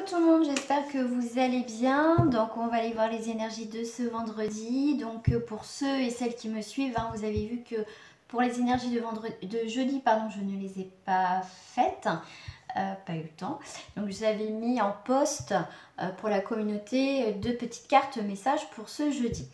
tout le monde, j'espère que vous allez bien. Donc on va aller voir les énergies de ce vendredi. Donc pour ceux et celles qui me suivent, vous avez vu que pour les énergies de jeudi, pardon, je ne les ai pas faites. Pas eu le temps. Donc je vous avais mis en post pour la communauté 2 petites cartes messages pour ce jeudi.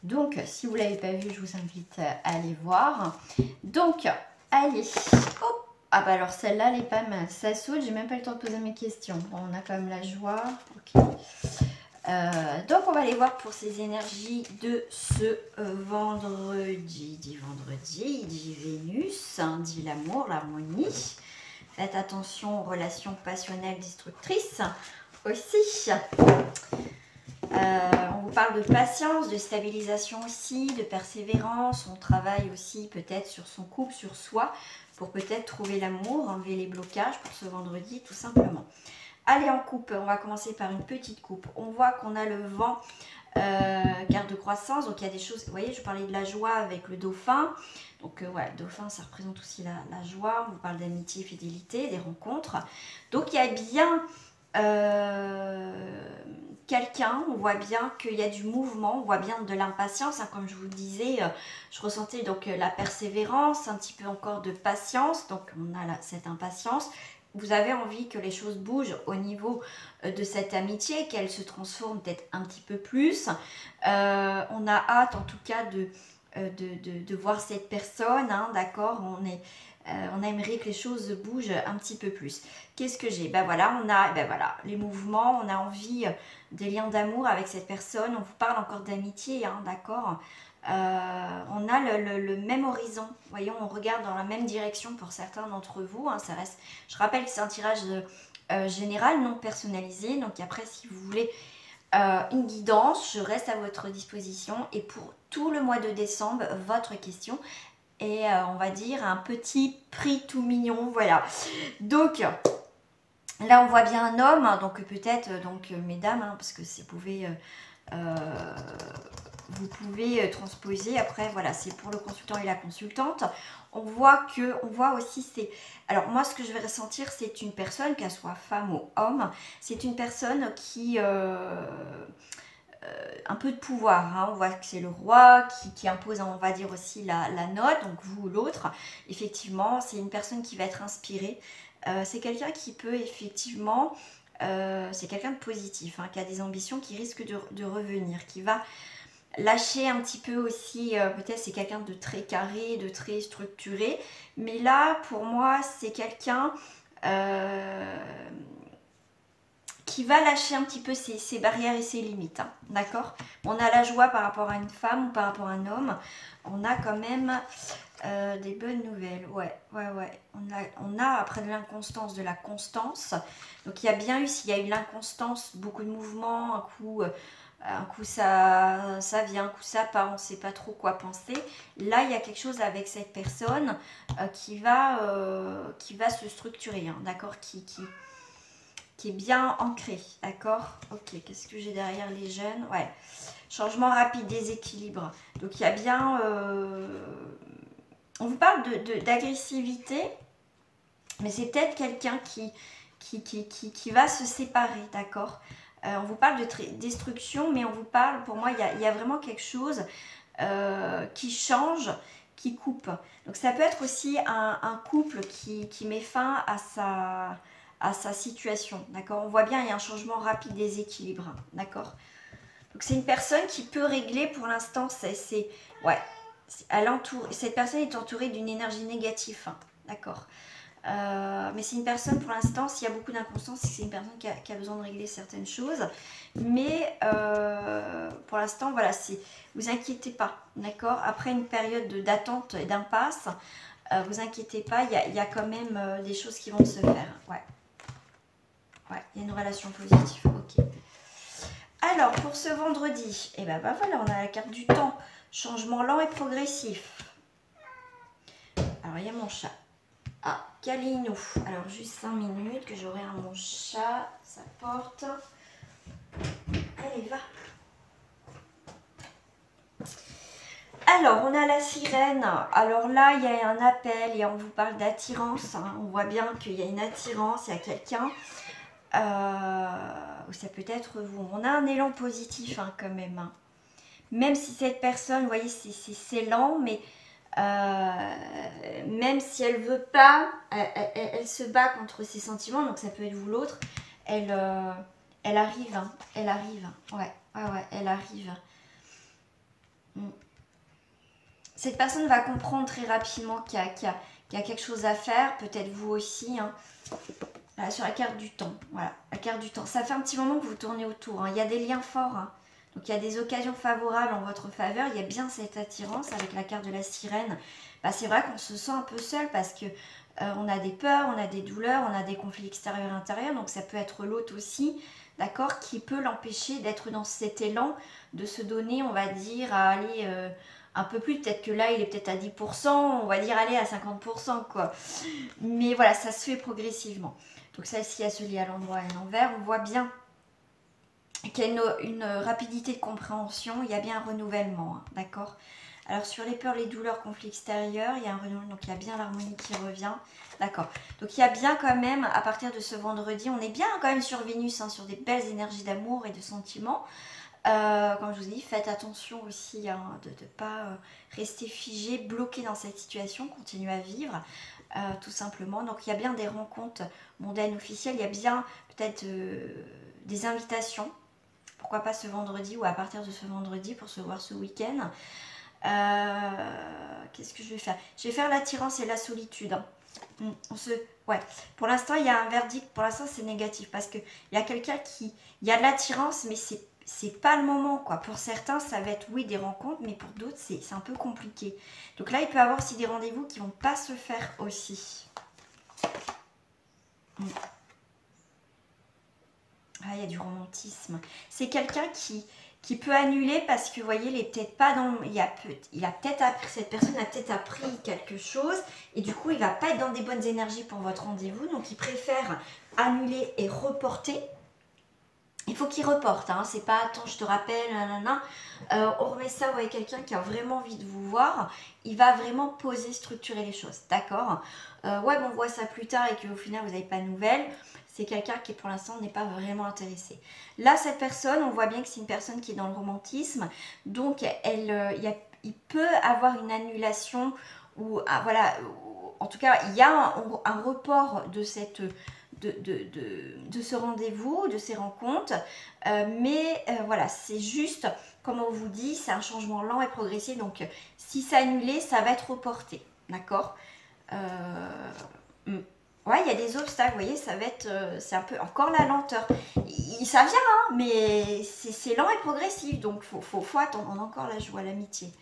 Donc si vous ne l'avez pas vu, je vous invite à aller voir. Donc allez, hop. Ah bah alors celle-là, elle est pas mal. Ça saute, j'ai même pas le temps de poser mes questions. Bon, on a quand même la joie. Ok. Donc on va aller voir pour ces énergies de ce vendredi. Dit vendredi, dit Vénus, dit l'amour, l'harmonie. Faites attention aux relations passionnelles destructrices aussi. On vous parle de patience, de stabilisation aussi, de persévérance. On travaille aussi peut-être sur son couple, sur soi, pour peut-être trouver l'amour, enlever les blocages pour ce vendredi, tout simplement. Allez, en coupe, on va commencer par une petite coupe. On voit qu'on a le vent, carte de croissance, donc il y a des choses, vous voyez, je parlais de la joie avec le dauphin. Donc ouais, le dauphin, ça représente aussi la joie. On vous parle d'amitié, fidélité, des rencontres. Donc il y a bien quelqu'un, on voit bien qu'il y a du mouvement, on voit bien de l'impatience, comme je vous le disais, je ressentais donc la persévérance, un petit peu encore de patience, donc on a cette impatience. Vous avez envie que les choses bougent au niveau de cette amitié, qu'elle se transforme peut-être un petit peu plus. On a hâte en tout cas de voir cette personne, d'accord, on aimerait que les choses bougent un petit peu plus. Qu'est-ce que j'ai? Ben voilà, on a les mouvements, on a envie des liens d'amour avec cette personne. On vous parle encore d'amitié, d'accord. On a le même horizon. Vous voyez, on regarde dans la même direction pour certains d'entre vous. Ça reste. Je rappelle que c'est un tirage général, non personnalisé. Donc après, si vous voulez une guidance, je reste à votre disposition. Et pour tout le mois de décembre, votre question et on va dire un petit prix tout mignon, voilà. Donc là on voit bien un homme, donc peut-être mesdames, parce que vous pouvez transposer. Après voilà, c'est pour le consultant et la consultante. On voit aussi alors moi ce que je vais ressentir, c'est une personne, qu'elle soit femme ou homme, c'est une personne qui un peu de pouvoir, on voit que c'est le roi qui impose, on va dire aussi la note, donc vous ou l'autre. Effectivement, c'est une personne qui va être inspirée. C'est quelqu'un qui peut effectivement, c'est quelqu'un de positif, qui a des ambitions, qui risque de revenir, qui va lâcher un petit peu aussi, peut-être c'est quelqu'un de très carré, de très structuré. Mais là, pour moi, c'est quelqu'un qui va lâcher un petit peu ses barrières et ses limites, d'accord. On a la joie par rapport à une femme ou par rapport à un homme, on a quand même des bonnes nouvelles, ouais. On a après de l'inconstance, de la constance, donc il y a bien eu, s'il y a eu l'inconstance, beaucoup de mouvements, un coup ça vient, un coup ça part, on ne sait pas trop quoi penser. Là, il y a quelque chose avec cette personne qui va se structurer, d'accord, qui est bien ancré, d'accord. Ok, qu'est-ce que j'ai derrière les jeunes? Ouais, changement rapide, déséquilibre. Donc il y a bien, on vous parle d'agressivité, mais c'est peut-être quelqu'un qui va se séparer, d'accord. On vous parle de destruction, mais on vous parle, pour moi, il y a vraiment quelque chose qui change, qui coupe. Donc ça peut être aussi un couple qui met fin à sa situation, d'accord. On voit bien, il y a un changement rapide, déséquilibre, d'accord. Donc c'est une personne qui peut régler, pour l'instant, cette personne est entourée d'une énergie négative, d'accord. Mais c'est une personne, pour l'instant, s'il y a beaucoup d'inconstance, c'est une personne qui a besoin de régler certaines choses. Mais pour l'instant, voilà, vous inquiétez pas, d'accord. Après une période d'attente et d'impasse, vous inquiétez pas, il y a quand même des choses qui vont se faire, ouais. Ouais, il y a une relation positive, ok. Alors, pour ce vendredi, voilà, on a la carte du temps. Changement lent et progressif. Alors, il y a mon chat. Ah, Calinou. Alors, juste 5 minutes que j'aurai mon chat. Ça porte. Allez, va. Alors, on a la sirène. Alors là, il y a un appel et on vous parle d'attirance. On voit bien qu'il y a une attirance, il y a quelqu'un. ou ça peut être vous. On a un élan positif hein, quand même. Hein. Même si cette personne, vous voyez, c'est lent, mais même si elle veut pas, elle se bat contre ses sentiments, donc ça peut être vous l'autre, elle arrive, hein, elle arrive, ouais, elle arrive. Cette personne va comprendre très rapidement qu'il y a quelque chose à faire, peut-être vous aussi, hein. Là, sur la carte du temps, voilà, la carte du temps. Ça fait un petit moment que vous tournez autour, hein. Il y a des liens forts, hein. Donc il y a des occasions favorables en votre faveur, il y a bien cette attirance avec la carte de la sirène. Bah, c'est vrai qu'on se sent un peu seul parce que on a des peurs, on a des douleurs, on a des conflits extérieurs et intérieurs, donc ça peut être l'autre aussi, d'accord, qui peut l'empêcher d'être dans cet élan, de se donner, on va dire, à aller un peu plus, peut-être que là il est peut-être à 10%, on va dire aller à 50% quoi. Mais voilà, ça se fait progressivement. Donc celle-ci a se lie à l'endroit et à l'envers, on voit bien qu'il y a une rapidité de compréhension, il y a bien un renouvellement, hein, d'accord. Alors sur les peurs, les douleurs, conflits extérieurs, il y a un renouvellement, donc il y a bien l'harmonie qui revient, d'accord. Donc il y a bien quand même, à partir de ce vendredi, on est bien quand même sur Vénus, hein, sur des belles énergies d'amour et de sentiments. Comme je vous ai dit, faites attention aussi hein, de ne pas rester figé, bloqué dans cette situation, continuez à vivre, tout simplement. Donc il y a bien des rencontres mondaines officielles, il y a bien peut-être des invitations. Pourquoi pas ce vendredi ou à partir de ce vendredi pour se voir ce week-end. Qu'est-ce que je vais faire? Je vais faire l'attirance et la solitude. Hein. Ouais. Pour l'instant, il y a un verdict. Pour l'instant, c'est négatif parce qu'il y a quelqu'un qui... Il y a de l'attirance, mais c'est pas le moment, quoi. Pour certains, ça va être, oui, des rencontres, mais pour d'autres, c'est un peu compliqué. Donc là, il peut y avoir aussi des rendez-vous qui vont pas se faire aussi. Ah, il y a du romantisme. C'est quelqu'un qui peut annuler parce que, vous voyez, il est peut-être pas dans... Il a peut-être appris, cette personne a peut-être appris quelque chose et du coup, il va pas être dans des bonnes énergies pour votre rendez-vous. Donc, il préfère annuler et reporter. Il faut qu'il reporte, hein. C'est pas attends, je te rappelle, nanana. On remet ça, vous voyez, quelqu'un qui a vraiment envie de vous voir. Il va vraiment poser, structurer les choses, d'accord. Ouais, bon, on voit ça plus tard et qu'au final, vous n'avez pas de nouvelles. C'est quelqu'un qui, pour l'instant, n'est pas vraiment intéressé. Là, cette personne, on voit bien que c'est une personne qui est dans le romantisme. Donc, il peut avoir une annulation ou, voilà, en tout cas, il y a un report de cette... De ce rendez-vous, de ces rencontres. Mais voilà, c'est juste, comme on vous dit, c'est un changement lent et progressif. Donc, si c'est annulé, ça va être reporté. D'accord. Ouais, il y a des obstacles, vous voyez, ça va être, c'est un peu encore la lenteur. Ça vient, hein, mais c'est lent et progressif, donc faut attendre. On a encore la joie, l'amitié,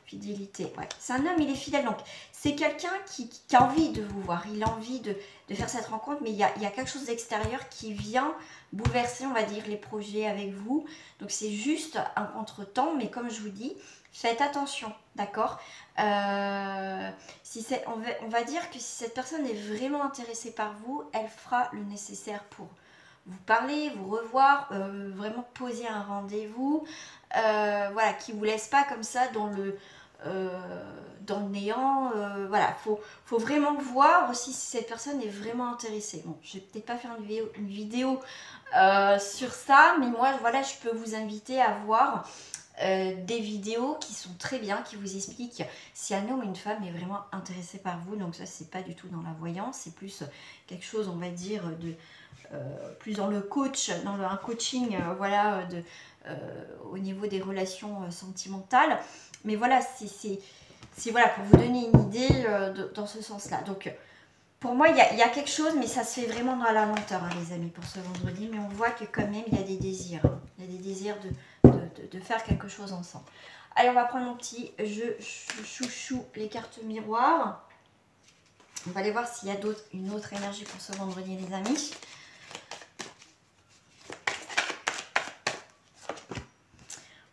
fidélité. Ouais. C'est un homme, il est fidèle, donc c'est quelqu'un qui a envie de vous voir, il a envie de faire cette rencontre, mais il y a quelque chose d'extérieur qui vient bouleverser, on va dire, les projets avec vous. Donc c'est juste un contretemps, mais comme je vous dis, faites attention, d'accord. On va dire que si cette personne est vraiment intéressée par vous, elle fera le nécessaire pour vous parler, vous revoir, vraiment poser un rendez-vous, voilà, qui ne vous laisse pas comme ça dans le néant. Voilà, faut vraiment voir aussi si cette personne est vraiment intéressée. Bon, je vais peut-être pas faire une vidéo sur ça, mais moi, voilà, je peux vous inviter à voir des vidéos qui sont très bien, qui vous expliquent si un homme ou une femme est vraiment intéressé par vous. Donc ça, c'est pas du tout dans la voyance, c'est plus quelque chose, on va dire, de plus dans le coach, dans un coaching, voilà, au niveau des relations sentimentales. Mais voilà, c'est voilà, pour vous donner une idée dans ce sens-là. Donc pour moi, il y a quelque chose, mais ça se fait vraiment dans la lenteur, hein, les amis, pour ce vendredi. Mais on voit que quand même, il y a des désirs. Hein. Il y a des désirs de faire quelque chose ensemble. Allez, on va prendre mon petit jeu chouchou, les cartes miroirs. On va aller voir s'il y a une autre énergie pour ce vendredi, les amis.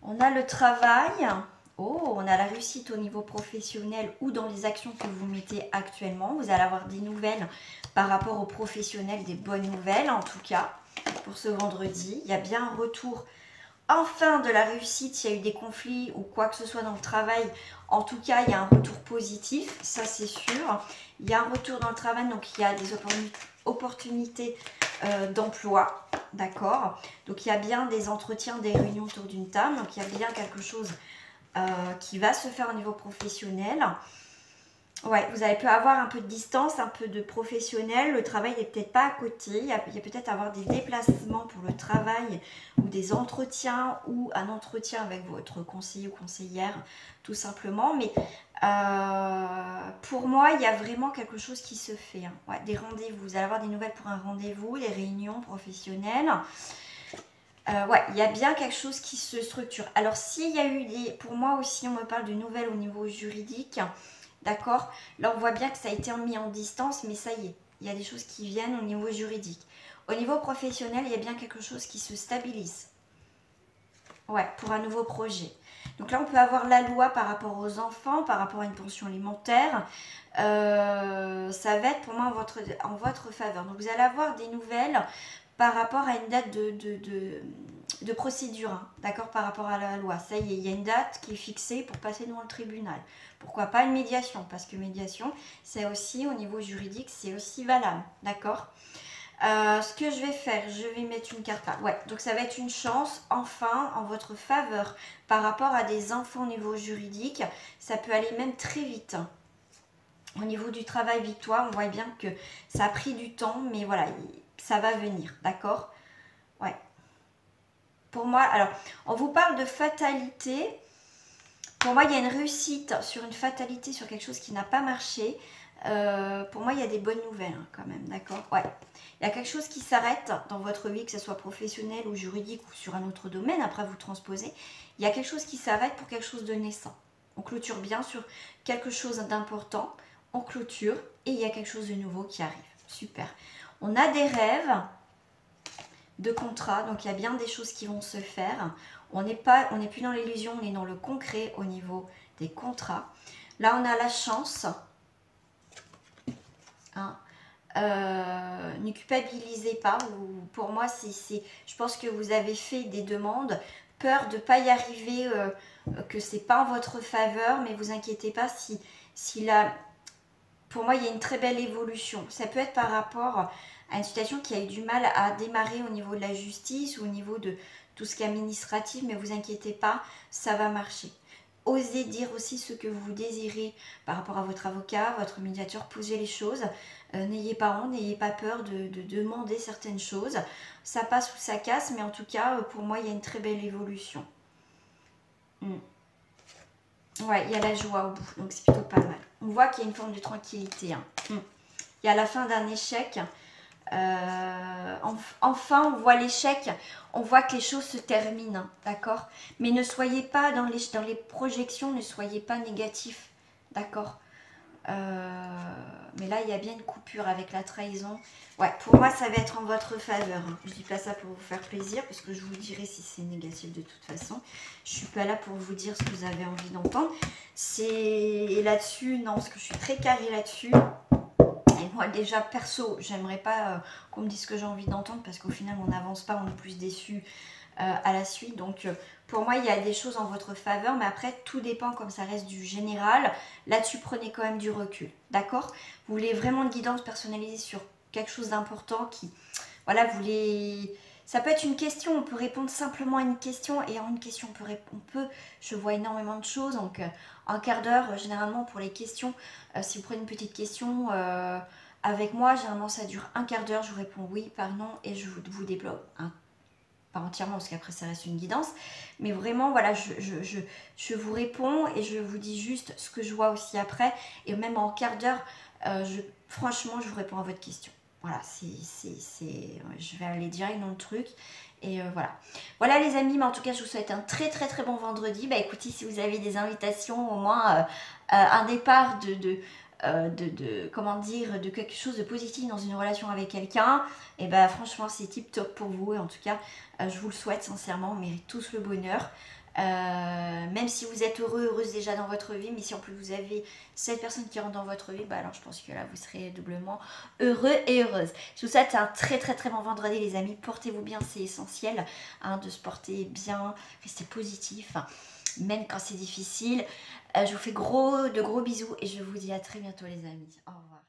On a le travail. Oh, on a la réussite au niveau professionnel ou dans les actions que vous mettez actuellement. Vous allez avoir des nouvelles par rapport aux professionnels, des bonnes nouvelles en tout cas pour ce vendredi. Il y a bien un retour enfin de la réussite. Il y a eu des conflits ou quoi que ce soit dans le travail. En tout cas, il y a un retour positif, ça c'est sûr. Il y a un retour dans le travail, donc il y a des opportunités d'emploi. d'accord? Donc il y a bien des entretiens, des réunions autour d'une table, donc il y a bien quelque chose qui va se faire au niveau professionnel. Ouais, vous allez peut avoir un peu de distance, un peu de professionnel, le travail n'est peut-être pas à côté, il y a peut-être avoir des déplacements pour le travail ou des entretiens ou un entretien avec votre conseiller ou conseillère tout simplement, mais pour moi il y a vraiment quelque chose qui se fait, hein. Ouais, des rendez-vous, vous allez avoir des nouvelles pour un rendez-vous, des réunions professionnelles. Ouais, il y a bien quelque chose qui se structure. Alors s'il y a eu des, pour moi aussi on me parle de nouvelles au niveau juridique. D'accord? Là, on voit bien que ça a été mis en distance, mais ça y est, il y a des choses qui viennent au niveau juridique. Au niveau professionnel, il y a bien quelque chose qui se stabilise. Ouais, pour un nouveau projet. Donc là, on peut avoir la loi par rapport aux enfants, par rapport à une pension alimentaire. Ça va être pour moi en votre faveur. Donc vous allez avoir des nouvelles par rapport à une date de procédure, hein, d'accord, par rapport à la loi. Ça y est, il y a une date qui est fixée pour passer devant le tribunal. Pourquoi pas une médiation? Parce que médiation, c'est aussi, au niveau juridique, c'est aussi valable, d'accord? Ce que je vais faire, je vais mettre une carte là. Ouais, donc ça va être une chance, enfin, en votre faveur. Par rapport à des enfants au niveau juridique, ça peut aller même très vite, hein. Au niveau du travail victoire, on voit bien que ça a pris du temps, mais voilà, ça va venir, d'accord? Ouais. Pour moi, alors, on vous parle de fatalité. Pour moi, il y a une réussite sur une fatalité, sur quelque chose qui n'a pas marché. Pour moi, il y a des bonnes nouvelles, hein, quand même, d'accord? Ouais. Il y a quelque chose qui s'arrête dans votre vie, que ce soit professionnel ou juridique ou sur un autre domaine. Après, vous transposez. Il y a quelque chose qui s'arrête pour quelque chose de naissant. On clôture bien sur quelque chose d'important. On clôture et il y a quelque chose de nouveau qui arrive. Super. On a des rêves de contrat, donc il y a bien des choses qui vont se faire. On n'est plus dans l'illusion, on est dans le concret au niveau des contrats. Là, on a la chance. Hein. Ne culpabilisez pas. Pour moi, je pense que vous avez fait des demandes, peur de ne pas y arriver, que c'est pas en votre faveur, mais vous inquiétez pas pour moi, il y a une très belle évolution. Ça peut être par rapport à une situation qui a eu du mal à démarrer au niveau de la justice ou au niveau de tout ce qui est administratif, mais vous inquiétez pas, ça va marcher. Osez dire aussi ce que vous désirez par rapport à votre avocat, votre médiateur, posez les choses. N'ayez pas honte, n'ayez pas peur de demander certaines choses. Ça passe ou ça casse, mais en tout cas, pour moi, il y a une très belle évolution. Ouais, il y a la joie au bout, donc c'est plutôt pas mal. On voit qu'il y a une forme de tranquillité, hein. Il y a la fin d'un échec. Enfin, on voit l'échec, on voit que les choses se terminent, hein, d'accord? Mais ne soyez pas dans les projections, ne soyez pas négatifs, d'accord? Mais là, il y a bien une coupure avec la trahison. Ouais, pour moi, ça va être en votre faveur, hein. Je dis pas ça pour vous faire plaisir, parce que je vous dirai si c'est négatif de toute façon. Je suis pas là pour vous dire ce que vous avez envie d'entendre. C'est là-dessus, non, parce que je suis très carrée là-dessus. Et moi, déjà, perso, j'aimerais pas qu'on me dise ce que j'ai envie d'entendre, parce qu'au final, on n'avance pas, on est plus déçu à la suite. Donc, pour moi, il y a des choses en votre faveur, mais après, tout dépend, comme ça reste du général. Là-dessus, prenez quand même du recul, d'accord? Vous voulez vraiment une guidance personnalisée sur quelque chose d'important qui, voilà, vous voulez... Ça peut être une question, on peut répondre simplement à une question, et en une question, je vois énormément de choses, donc un quart d'heure, généralement, pour les questions, si vous prenez une petite question avec moi, généralement, ça dure un quart d'heure, je vous réponds oui, par non, et je vous débloque pas entièrement parce qu'après ça reste une guidance, mais vraiment voilà, je vous réponds et je vous dis juste ce que je vois aussi après, et même en quart d'heure, franchement je vous réponds à votre question. Voilà, je vais aller direct dans le truc. Et voilà les amis, mais en tout cas je vous souhaite un très très très bon vendredi. Bah écoutez, si vous avez des invitations, au moins un départ comment dire, de quelque chose de positif dans une relation avec quelqu'un, et bah franchement c'est tip top pour vous, et en tout cas je vous le souhaite sincèrement, on mérite tous le bonheur. Même si vous êtes heureux, heureuse déjà dans votre vie, mais si en plus vous avez cette personne qui rentre dans votre vie, bah alors je pense que là vous serez doublement heureux et heureuse. Je vous souhaite un très très très bon vendredi les amis, portez-vous bien, c'est essentiel hein, de se porter bien, restez positif, hein, même quand c'est difficile. Je vous fais de gros bisous et je vous dis à très bientôt les amis. Au revoir.